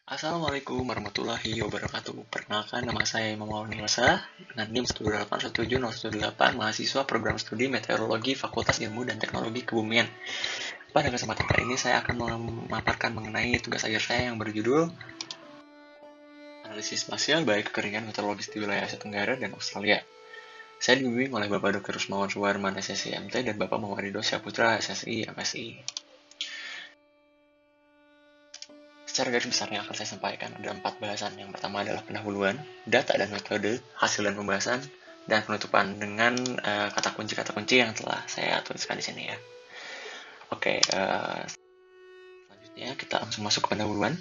Assalamualaikum warahmatullahi wabarakatuh. Perkenalkan, nama saya Imam Nilsa dengan NIM 1817018, mahasiswa program studi Meteorologi Fakultas Ilmu dan Teknologi Kebumian. Pada kesempatan kali ini saya akan memaparkan mengenai tugas akhir saya yang berjudul Analisis Spasial Bahaya Kekeringan Meteorologis di Wilayah Asia Tenggara dan Australia. Saya dibimbing oleh Bapak Dr. Rusmawan Suwarman, SSI MT, dan Bapak Muhammad Ridho Syahputra, SSI MSI. Secara garis besar yang akan saya sampaikan ada 4 bahasan. Yang pertama adalah pendahuluan, data dan metode, hasil dan pembahasan, dan penutupan dengan kata kunci yang telah saya tuliskan di sini ya. Oke, selanjutnya kita langsung masuk ke pendahuluan.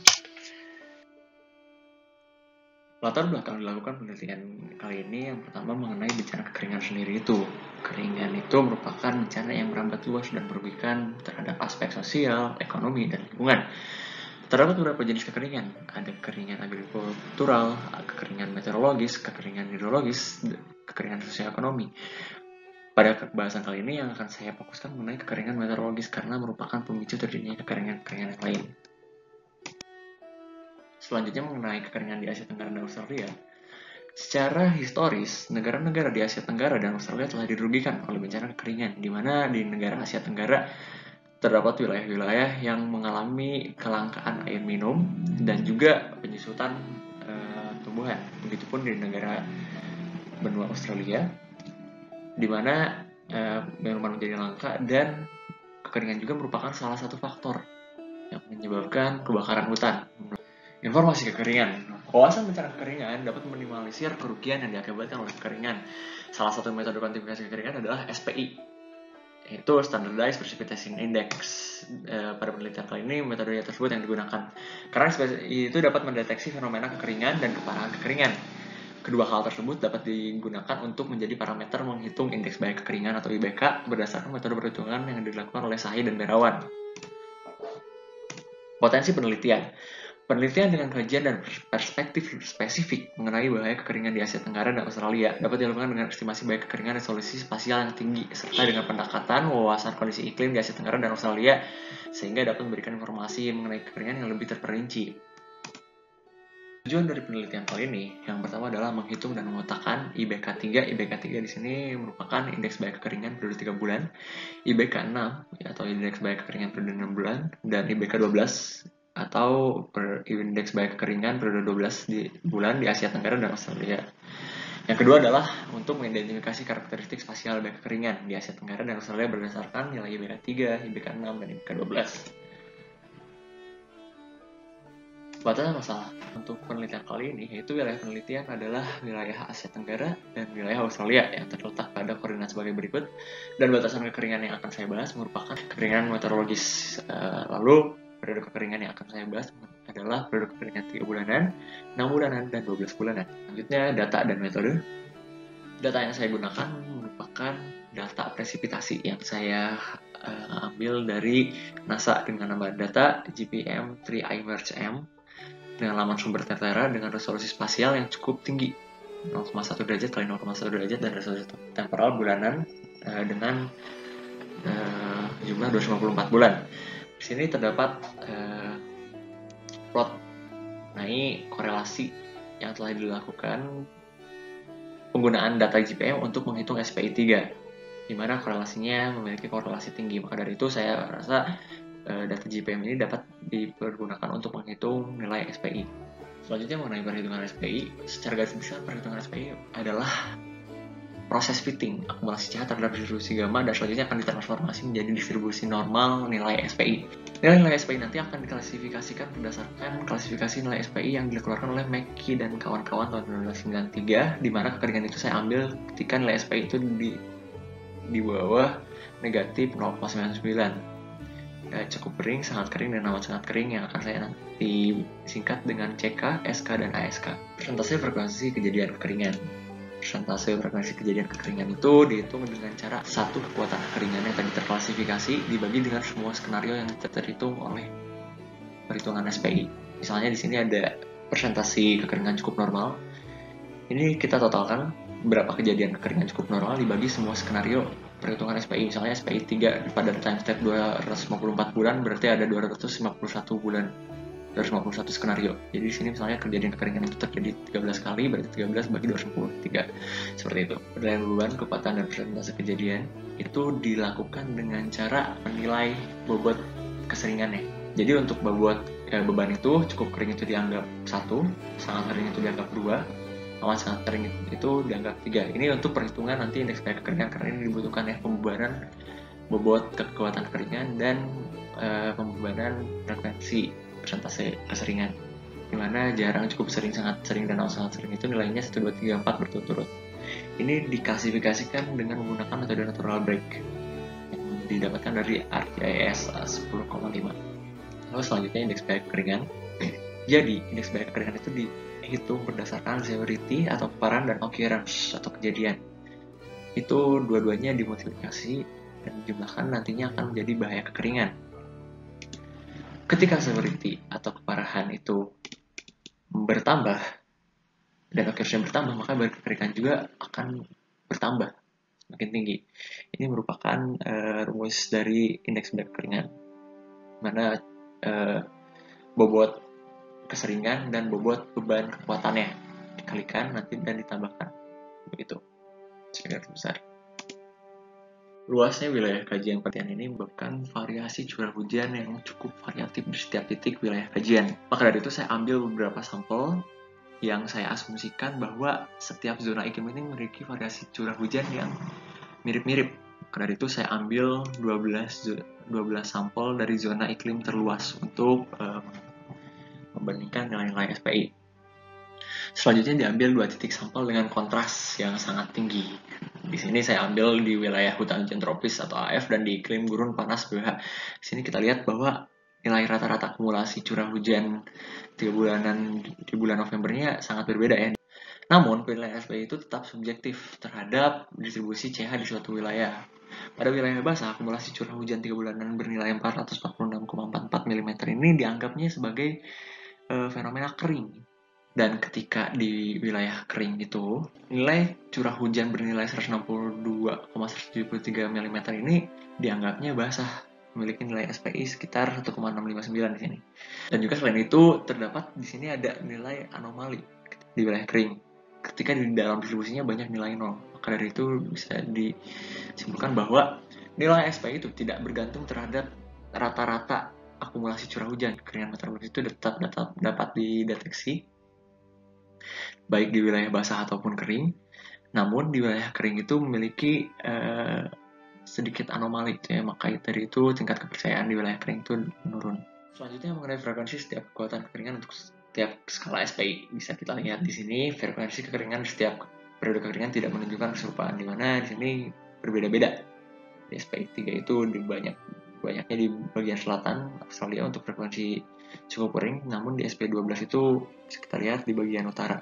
Latar belakang dilakukan penelitian kali ini yang pertama mengenai bencana kekeringan sendiri itu. Kekeringan itu merupakan bencana yang merambat luas dan merugikan terhadap aspek sosial, ekonomi, dan lingkungan. Terdapat beberapa jenis kekeringan. Ada kekeringan agrikultural, kekeringan meteorologis, kekeringan hidrologis, kekeringan sosioekonomi. Pada pembahasan kali ini yang akan saya fokuskan mengenai kekeringan meteorologis karena merupakan pemicu terjadinya kekeringan-kekeringan yang lain. Selanjutnya mengenai kekeringan di Asia Tenggara dan Australia. Secara historis, negara-negara di Asia Tenggara dan Australia telah dirugikan oleh bencana kekeringan, di mana di negara Asia Tenggara terdapat wilayah-wilayah yang mengalami kelangkaan air minum dan juga penyusutan tumbuhan. Begitupun di negara benua Australia, di mana minuman menjadi langka dan kekeringan juga merupakan salah satu faktor yang menyebabkan kebakaran hutan. Informasi kekeringan. Kawasan bencana kekeringan dapat meminimalisir kerugian yang diakibatkan oleh kekeringan. Salah satu metode kuantifikasi kekeringan adalah SPI, itu Standardized Precipitation Index. Pada penelitian kali ini metode tersebut yang digunakan karena itu dapat mendeteksi fenomena kekeringan dan keparahan kekeringan. Kedua hal tersebut dapat digunakan untuk menjadi parameter menghitung indeks bahaya kekeringan atau IBK berdasarkan metode perhitungan yang dilakukan oleh Sahi dan Berawan. Potensi penelitian. Penelitian dengan kajian dan perspektif spesifik mengenai bahaya kekeringan di Asia Tenggara dan Australia dapat dilakukan dengan estimasi bahaya kekeringan resolusi spasial yang tinggi serta dengan pendekatan wawasan kondisi iklim di Asia Tenggara dan Australia sehingga dapat memberikan informasi mengenai kekeringan yang lebih terperinci. Tujuan dari penelitian kali ini yang pertama adalah menghitung dan memetakan IBK 3. IBK 3 di sini merupakan indeks bahaya kekeringan periode 3 bulan, IBK 6 atau indeks bahaya kekeringan periode 6 bulan, dan IBK 12 atau indeks bahaya kekeringan periode 12 di bulan di Asia Tenggara dan Australia. Yang kedua adalah untuk mengidentifikasi karakteristik spasial bahaya kekeringan di Asia Tenggara dan Australia berdasarkan nilai IBK 3, IBK 6, dan IBK 12. Batasan masalah untuk penelitian kali ini yaitu wilayah penelitian adalah wilayah Asia Tenggara dan wilayah Australia yang terletak pada koordinat sebagai berikut, dan batasan kekeringan yang akan saya bahas merupakan kekeringan meteorologis. Lalu periode kekeringan yang akan saya bahas adalah periode kekeringan 3 bulanan, 6 bulanan, dan 12 bulanan. Selanjutnya, data dan metode. Data yang saya gunakan merupakan data presipitasi yang saya ambil dari NASA dengan nama data GPM 3i Merge M dengan laman sumber Tertera dengan resolusi spasial yang cukup tinggi 0,1 derajat kali 0,1 derajat dan resolusi temporal bulanan dengan jumlah 254 bulan. Di sini terdapat plot mengenai korelasi yang telah dilakukan penggunaan data GPM untuk menghitung SPI 3, di mana korelasinya memiliki korelasi tinggi. Maka dari itu saya rasa data GPM ini dapat dipergunakan untuk menghitung nilai SPI. Selanjutnya mengenai perhitungan SPI, secara garis besar perhitungan SPI adalah proses fitting akumulasi cahaya terhadap distribusi gamma dan selanjutnya akan ditransformasi menjadi distribusi normal nilai SPI. Nilai SPI nanti akan diklasifikasikan berdasarkan klasifikasi nilai SPI yang dikeluarkan oleh Mackey dan kawan-kawan tahun 1993, di mana kekeringan itu saya ambil ketika nilai SPI itu di bawah negatif 0,99. Cukup kering, sangat kering, dan amat sangat kering yang akan saya nanti singkat dengan CK, SK, dan ASK. Persentase frekuensi kejadian kekeringan. Persentase frekuensi kejadian kekeringan itu dihitung dengan cara satu kekuatan kekeringan yang tadi terklasifikasi dibagi dengan semua skenario yang terhitung oleh perhitungan SPI. Misalnya di sini ada persentase kekeringan cukup normal. Ini kita totalkan berapa kejadian kekeringan cukup normal dibagi semua skenario perhitungan SPI. Misalnya SPI 3 pada time step 254 bulan berarti ada 251 bulan 251 skenario. Jadi di sini misalnya kejadian kekeringan itu terjadi 13 kali, berarti 13 bagi 253. Seperti itu. Penilaian beban, kekuatan, dan persentase kejadian itu dilakukan dengan cara menilai bobot keseringannya. Jadi untuk bobot beban itu cukup kering itu dianggap 1, sangat kering itu dianggap 2, awan sangat kering itu dianggap 3. Ini untuk perhitungan nanti indeks bahaya kekeringan, karena ini dibutuhkan ya pembebanan bobot kekuatan kekeringan dan pembebanan frekuensi persentase keseringan, dimana jarang, cukup sering, sangat sering, dan awan sangat sering itu nilainya 1, 2, 3, 4 berturut-turut. Ini diklasifikasikan dengan menggunakan metode natural break yang didapatkan dari ArcGIS 10,5. Lalu selanjutnya indeks bahaya kekeringan. Jadi indeks bahaya kekeringan itu dihitung berdasarkan severity atau paparan dan occurrence atau kejadian. Itu dua-duanya dimultiplikasi dan dijumlahkan nantinya akan menjadi bahaya kekeringan. Ketika severity atau keparahan itu bertambah dan occurrence bertambah, maka bahaya kekeringan juga akan bertambah semakin tinggi. Ini merupakan rumus dari indeks bahaya kekeringan, mana bobot keseringan dan bobot beban kekuatannya dikalikan nanti dan ditambahkan, begitu secara besar. Luasnya wilayah kajian penelitian ini menyebabkan variasi curah hujan yang cukup variatif di setiap titik wilayah kajian. Maka dari itu saya ambil beberapa sampel yang saya asumsikan bahwa setiap zona iklim ini memiliki variasi curah hujan yang mirip-mirip. Maka dari itu saya ambil 12 sampel dari zona iklim terluas untuk membandingkan nilai-nilai SPI. Selanjutnya diambil 2 titik sampel dengan kontras yang sangat tinggi. Di sini saya ambil di wilayah hutan hujan tropis atau AF dan di iklim gurun panas BWH. Di sini kita lihat bahwa nilai rata-rata akumulasi curah hujan 3 bulanan di bulan Novembernya sangat berbeda ya. Namun penilaian SPI itu tetap subjektif terhadap distribusi CH di suatu wilayah. Pada wilayah basah, akumulasi curah hujan 3 bulanan bernilai 446,44 mm ini dianggapnya sebagai fenomena kering. Dan ketika di wilayah kering itu, nilai curah hujan bernilai 162,173 mm ini dianggapnya basah, memiliki nilai SPI sekitar 1,659 di sini. Dan juga selain itu, terdapat di sini ada nilai anomali di wilayah kering. Ketika di dalam distribusinya banyak nilai 0, maka dari itu bisa disimpulkan bahwa nilai SPI itu tidak bergantung terhadap rata-rata akumulasi curah hujan. Kekeringan meteorologis itu tetap dapat dideteksi baik di wilayah basah ataupun kering. Namun di wilayah kering itu memiliki sedikit anomali ya, maka dari itu tingkat kepercayaan di wilayah kering itu menurun. Selanjutnya mengenai frekuensi setiap kekuatan kekeringan untuk setiap skala SPI. Bisa kita lihat di sini frekuensi kekeringan di setiap periode kekeringan tidak menunjukkan keserupaan, di mana di sini berbeda-beda. Di SPI 3 itu banyaknya di bagian selatan Australia untuk frekuensi cukup kering, namun di SPI 12 itu bisa kita lihat di bagian utara,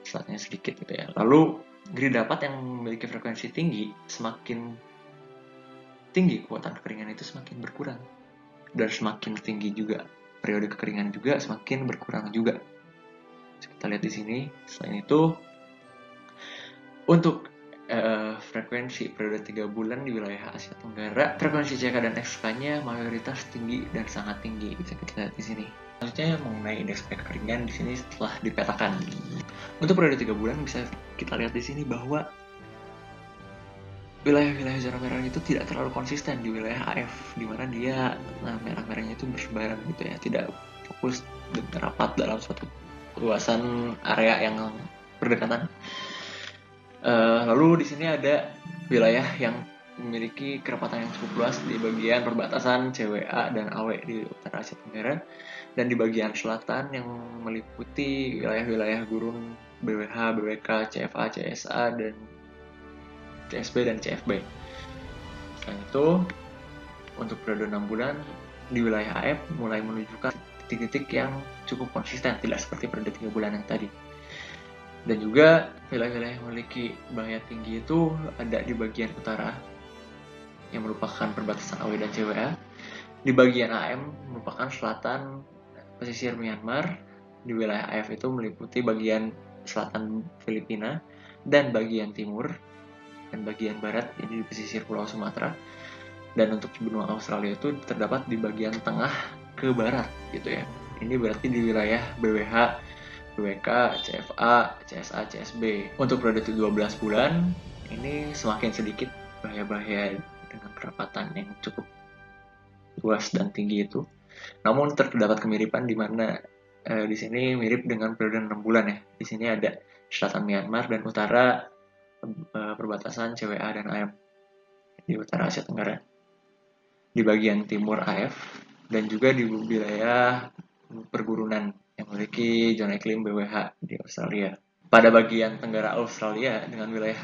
selatnya sedikit gitu ya. Lalu grid dapat yang memiliki frekuensi tinggi, semakin tinggi kekuatan kekeringan itu semakin berkurang, dan semakin tinggi juga periode kekeringan juga semakin berkurang juga. Bisa kita lihat di sini. Selain itu, untuk frekuensi periode 3 bulan di wilayah Asia Tenggara, frekuensi CK dan XK-nya mayoritas tinggi dan sangat tinggi, bisa kita lihat di sini. Selanjutnya mengenai indeks kekeringan di sini setelah dipetakan. Untuk periode 3 bulan bisa kita lihat di sini bahwa wilayah-wilayah zona merah itu tidak terlalu konsisten di wilayah AF, di mana dia merah-merahnya itu bersebaran gitu ya, tidak fokus dan rapat dalam suatu luasan area yang berdekatan. Lalu di sini ada wilayah yang memiliki kerapatan yang cukup luas di bagian perbatasan CWA dan AW di utara Asia Tenggara, dan di bagian selatan yang meliputi wilayah-wilayah gurun BWH, BWK, CFA, CSA, dan CSB dan CFB. Selain itu, untuk periode 6 bulan di wilayah AF mulai menunjukkan titik-titik yang cukup konsisten, tidak seperti periode 3 bulan yang tadi. Dan juga wilayah-wilayah yang memiliki bahaya tinggi itu ada di bagian utara yang merupakan perbatasan AW dan CWA. Di bagian AM merupakan selatan pesisir Myanmar. Di wilayah AF itu meliputi bagian selatan Filipina dan bagian timur dan bagian barat, jadi di pesisir Pulau Sumatera. Dan untuk benua Australia itu terdapat di bagian tengah ke barat gitu ya. Ini berarti di wilayah BWH, BWK, CFA, CSA, CSB. Untuk periode 12 bulan, ini semakin sedikit bahaya-bahaya dengan kerapatan yang cukup luas dan tinggi itu. Namun terdapat kemiripan di mana di sini mirip dengan periode 6 bulan ya. Di sini ada selatan Myanmar dan utara perbatasan CWA dan AM di utara Asia Tenggara. Di bagian timur AF dan juga di wilayah pergurunan yang memiliki zona iklim BWH di Australia. Pada bagian tenggara Australia dengan wilayah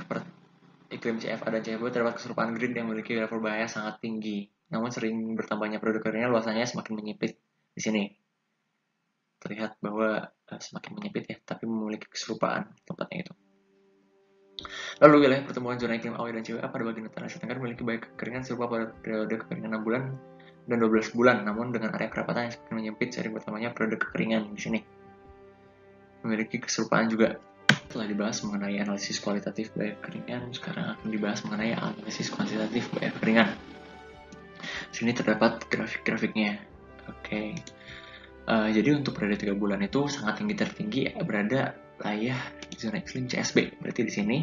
iklim CFA dan CFB terdapat keserupaan grid yang memiliki level bahaya sangat tinggi. Namun sering bertambahnya produk keringnya luasannya semakin menyempit. Di sini terlihat bahwa semakin menyempit ya, tapi memiliki keserupaan tempatnya itu. Lalu wilayah pertemuan zona iklim AW dan CWA pada bagian utara Asia Tenggara memiliki baik kekeringan serupa pada periode kekeringan 6 bulan dan 12 bulan, namun dengan area kerapatan yang semakin menyempit seiring bertambahnya periode kekeringan di sini. Memiliki keserupaan juga. Telah dibahas mengenai analisis kualitatif bahaya kekeringan, sekarang akan dibahas mengenai analisis kuantitatif bahaya kekeringan. Sini terdapat grafik-grafiknya. Oke. Jadi untuk periode 3 bulan itu sangat tinggi tertinggi berada wilayah zona iklim CSB, berarti di sini.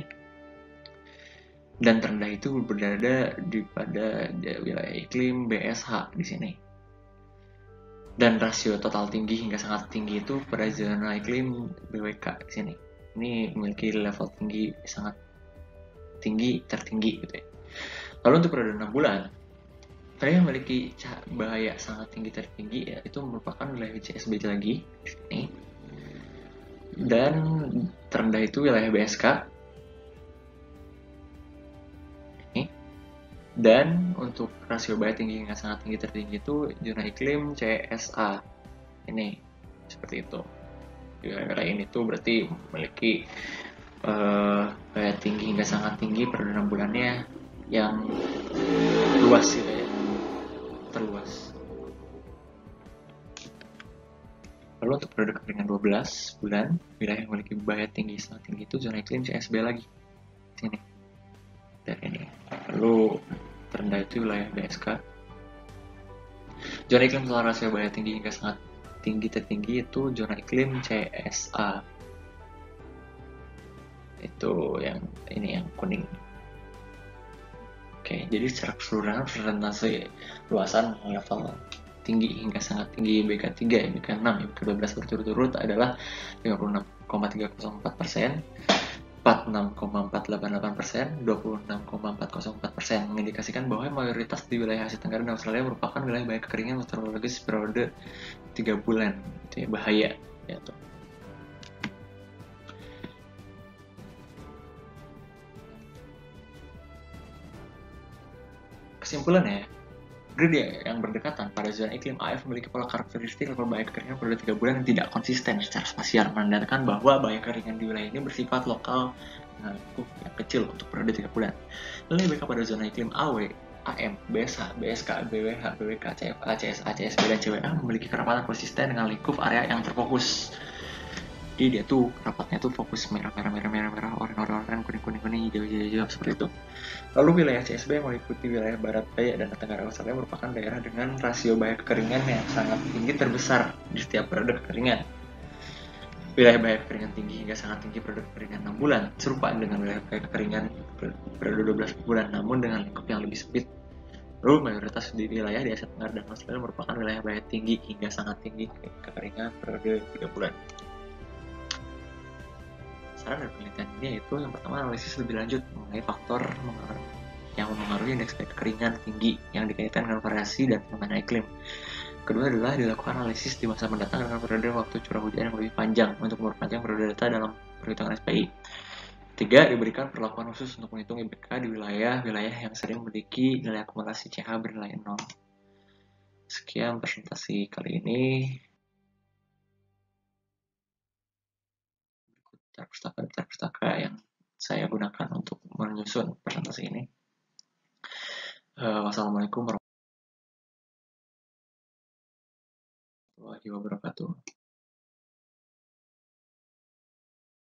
Dan terendah itu berada pada wilayah iklim BSH di sini. Dan rasio total tinggi hingga sangat tinggi itu pada zona iklim BWK di sini. Ini memiliki level tinggi sangat tinggi tertinggi gitu ya. Lalu untuk periode 6 bulan, yang memiliki bahaya sangat tinggi tertinggi ya, itu merupakan wilayah CSB lagi di sini. Dan terendah itu wilayah BSK. Ini. Dan untuk rasio bahaya tinggi hingga sangat tinggi tertinggi itu zona iklim CSA. Ini seperti itu. Di wilayah ini tuh berarti memiliki bahaya tinggi hingga sangat tinggi periode 6 bulannya yang luas gitu ya, terluas. Lalu untuk periode kekeringan 12 bulan, wilayah yang memiliki bahaya tinggi sangat tinggi itu zona iklim CSB lagi sini. Dan ini. Lalu terendah itu wilayah BSK. Zona iklim total rasio bahaya tinggi hingga sangat tinggi tertinggi itu zona iklim CSA. Itu yang ini yang kuning. Oke, jadi secara keseluruhan persentase luasan level tinggi hingga sangat tinggi BK3, BK6, BK12 berturut-turut adalah 56,304%, 46,488%, 26,404%, mengindikasikan bahwa mayoritas di wilayah Asia Tenggara dan Australia merupakan wilayah bahaya kekeringan meteorologis periode 3 bulan, itu ya, bahaya ya tuh. Kesimpulannya, grid yang berdekatan pada zona iklim AF memiliki pola karakteristik level bahaya kekeringan periode 3 bulan yang tidak konsisten secara spasial, menandakan bahwa bahaya kekeringan di wilayah ini bersifat lokal dengan lingkup yang kecil untuk periode 3 bulan. Lalu BK pada zona iklim AW, AM, BSH, BSK, BWH, BWK, CFA, CSA, CSB, dan CWA memiliki kerapatan konsisten dengan lingkup area yang terfokus. Jadi dia tuh rapatnya tuh fokus merah, oranye, kuning, hijau seperti itu. Lalu wilayah CSB yang meliputi wilayah barat daya dan tenggara Australia merupakan daerah dengan rasio bahaya kekeringan yang sangat tinggi terbesar di setiap periode kekeringan. Wilayah bahaya kekeringan tinggi hingga sangat tinggi periode kekeringan 6 bulan, serupa dengan wilayah bahaya kekeringan periode 12 bulan, namun dengan lingkup yang lebih sempit. Lalu mayoritas di wilayah di Asia Tenggara dan Australia merupakan wilayah bahaya tinggi hingga sangat tinggi kekeringan periode 3 bulan. Saran dan penelitian ini yaitu yang pertama analisis lebih lanjut mengenai faktor yang mempengaruhi indeks kekeringan tinggi yang dikaitkan dengan variasi dan fenomena iklim. Kedua adalah dilakukan analisis di masa mendatang dengan periode waktu curah hujan yang lebih panjang untuk memperpanjang periode data dalam perhitungan SPI. Tiga, diberikan perlakuan khusus untuk menghitung IBK di wilayah-wilayah yang sering memiliki nilai akumulasi CH bernilai 0. Sekian presentasi kali ini. Pustaka yang saya gunakan untuk menyusun presentasi ini. Wassalamualaikum warahmatullahi wabarakatuh.